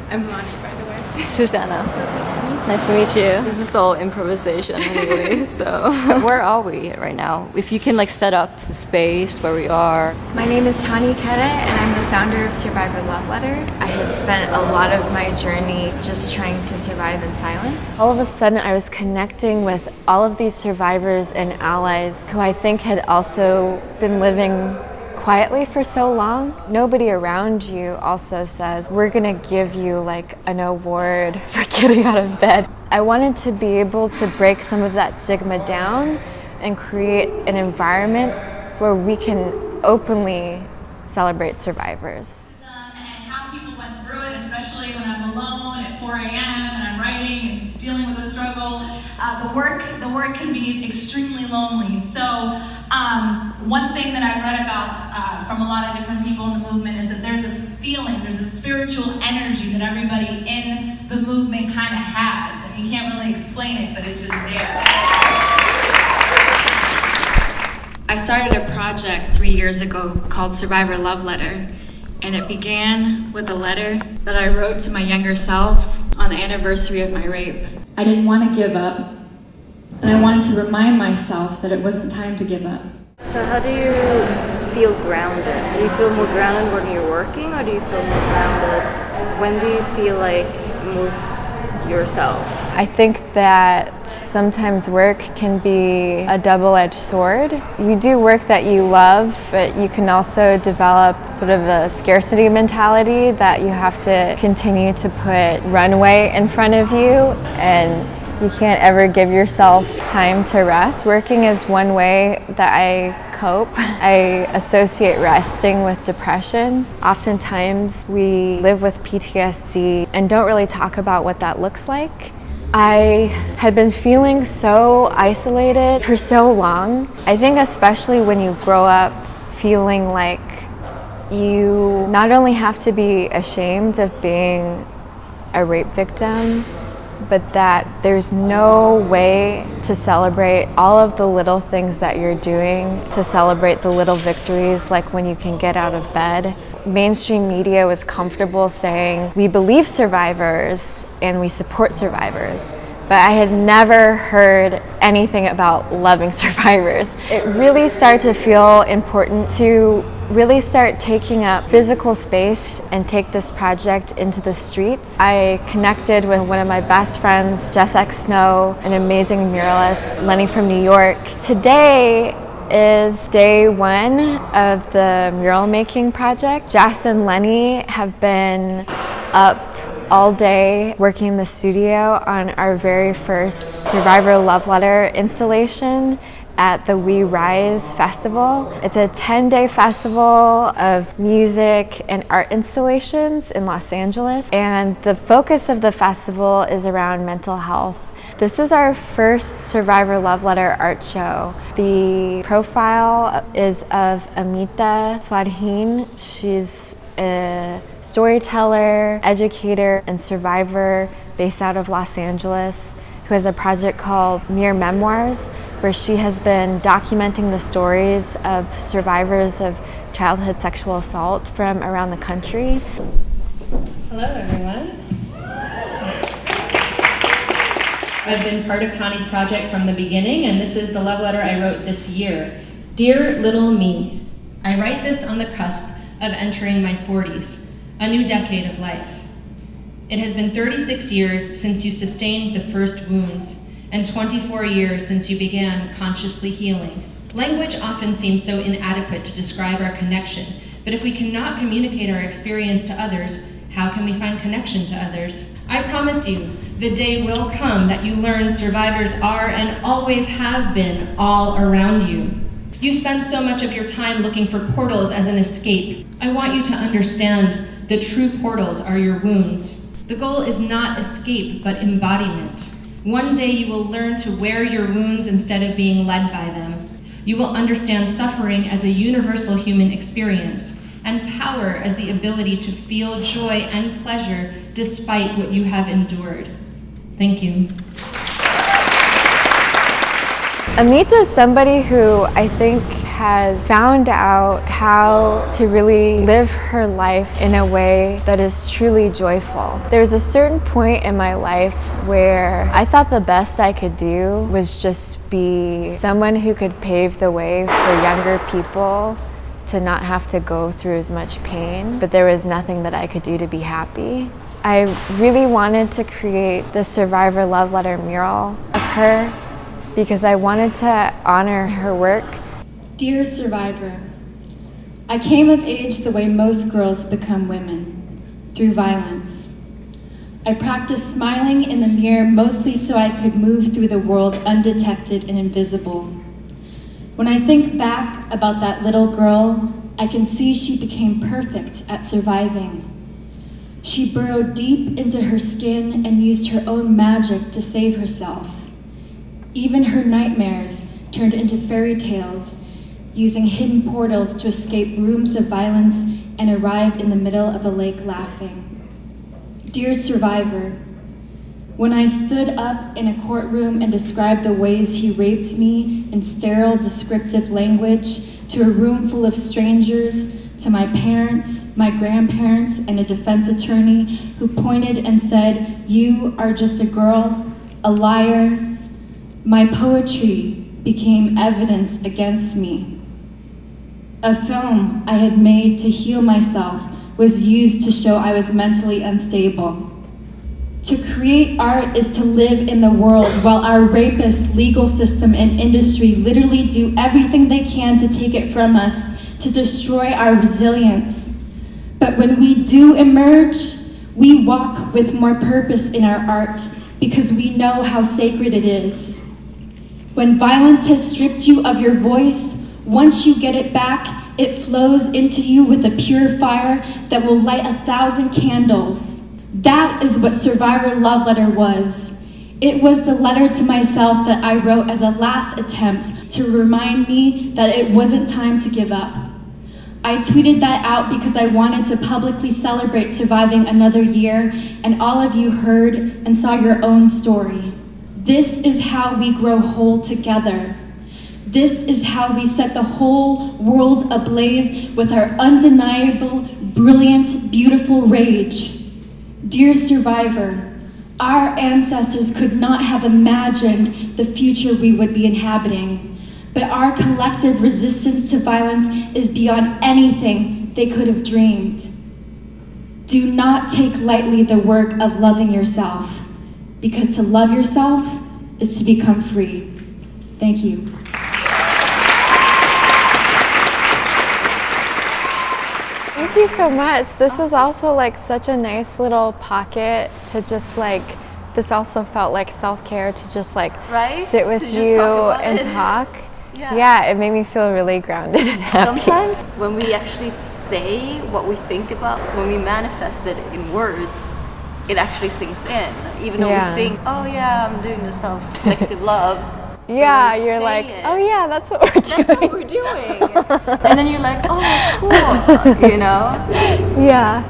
I'm Lonnie, by the way. Susanna. Nice to meet you. This is all improvisation anyway, so where are we right now? If you can like set up the space where we are. My name is Tani Ikeda, and I'm the founder of Survivor Love Letter. I had spent a lot of my journey just trying to survive in silence. All of a sudden, I was connecting with all of these survivors and allies who I think had also been living quietly for so long. Nobody around you also says, we're gonna give you like an award for getting out of bed. I wanted to be able to break some of that stigma down and create an environment where we can openly celebrate survivors. And how people went through it, especially when I'm alone at 4 a.m. and I'm writing and dealing with a struggle. The work can be extremely lonely. So one thing that I've read about from a lot of different people in the movement is that there's a feeling, there's a spiritual energy that everybody in the movement kind of has. And you can't really explain it, but it's just there. I started a project 3 years ago called Survivor Love Letter, and it began with a letter that I wrote to my younger self on the anniversary of my rape. I didn't want to give up, and I wanted to remind myself that it wasn't time to give up. So how do you feel grounded? Do you feel more grounded when you're working, or do you feel more grounded? When do you feel like most yourself? I think that sometimes work can be a double-edged sword. You do work that you love, but you can also develop sort of a scarcity mentality that you have to continue to put runway in front of you, and you can't ever give yourself time to rest. Working is one way that I cope. I associate resting with depression. Oftentimes we live with PTSD and don't really talk about what that looks like. I had been feeling so isolated for so long. I think especially when you grow up feeling like you not only have to be ashamed of being a rape victim, but that there's no way to celebrate all of the little things that you're doing, to celebrate the little victories, like when you can get out of bed. Mainstream media was comfortable saying, we believe survivors and we support survivors, but I had never heard anything about loving survivors. It really started to feel important to really start taking up physical space and take this project into the streets. I connected with one of my best friends, Jess X Snow, an amazing muralist, Lenny from New York. Today is day one of the mural making project. Jess and Lenny have been up all day working in the studio on our very first Survivor Love Letter installation at the We Rise Festival. It's a 10-day festival of music and art installations in Los Angeles, and the focus of the festival is around mental health. This is our first Survivor Love Letter art show. The profile is of Amita Swadhin. She's a storyteller, educator, and survivor based out of Los Angeles, who has a project called Mere Memoirs, where she has been documenting the stories of survivors of childhood sexual assault from around the country. Hello, everyone. I've been part of Tani's project from the beginning, and this is the love letter I wrote this year. Dear little me, I write this on the cusp of entering my 40s, a new decade of life. It has been 36 years since you sustained the first wounds, and 24 years since you began consciously healing. Language often seems so inadequate to describe our connection, but if we cannot communicate our experience to others, how can we find connection to others? I promise you, the day will come that you learn survivors are and always have been all around you. You spend so much of your time looking for portals as an escape. I want you to understand the true portals are your wounds. The goal is not escape, but embodiment. One day you will learn to wear your wounds instead of being led by them. You will understand suffering as a universal human experience, and power as the ability to feel joy and pleasure despite what you have endured. Thank you. Amita is somebody who I think has found out how to really live her life in a way that is truly joyful. There's a certain point in my life where I thought the best I could do was just be someone who could pave the way for younger people to not have to go through as much pain, but there was nothing that I could do to be happy. I really wanted to create the Survivor Love Letter mural of her because I wanted to honor her work. Dear Survivor, I came of age the way most girls become women, through violence. I practiced smiling in the mirror mostly so I could move through the world undetected and invisible. When I think back about that little girl, I can see she became perfect at surviving. She burrowed deep into her skin and used her own magic to save herself. Even her nightmares turned into fairy tales, using hidden portals to escape rooms of violence and arrive in the middle of a lake laughing. Dear Survivor, when I stood up in a courtroom and described the ways he raped me in sterile descriptive language to a room full of strangers, to my parents, my grandparents, and a defense attorney who pointed and said, "You are just a girl, a liar," my poetry became evidence against me. A film I had made to heal myself was used to show I was mentally unstable. To create art is to live in the world while our rapist legal system and industry literally do everything they can to take it from us, to destroy our resilience. But when we do emerge, we walk with more purpose in our art because we know how sacred it is. When violence has stripped you of your voice, once you get it back, it flows into you with a pure fire that will light 1,000 candles. That is what Survivor Love Letter was. It was the letter to myself that I wrote as a last attempt to remind me that it wasn't time to give up. I tweeted that out because I wanted to publicly celebrate surviving another year, and all of you heard and saw your own story. This is how we grow whole together. This is how we set the whole world ablaze with our undeniable, brilliant, beautiful rage. Dear Survivor, our ancestors could not have imagined the future we would be inhabiting, but our collective resistance to violence is beyond anything they could have dreamed. Do not take lightly the work of loving yourself, because to love yourself is to become free. Thank you. Thank you so much. This was also like such a nice little pocket to just like, this also felt like self-care to just like sit with you and talk. Yeah, it made me feel really grounded and happy. Sometimes when we actually say what we think about, when we manifest it in words, it actually sinks in. Even though we think, oh yeah, I'm doing the self-collective love. Yeah, you're like, oh yeah, that's what we're doing. That's what we're doing. And then you're like, oh, cool, you know? Yeah.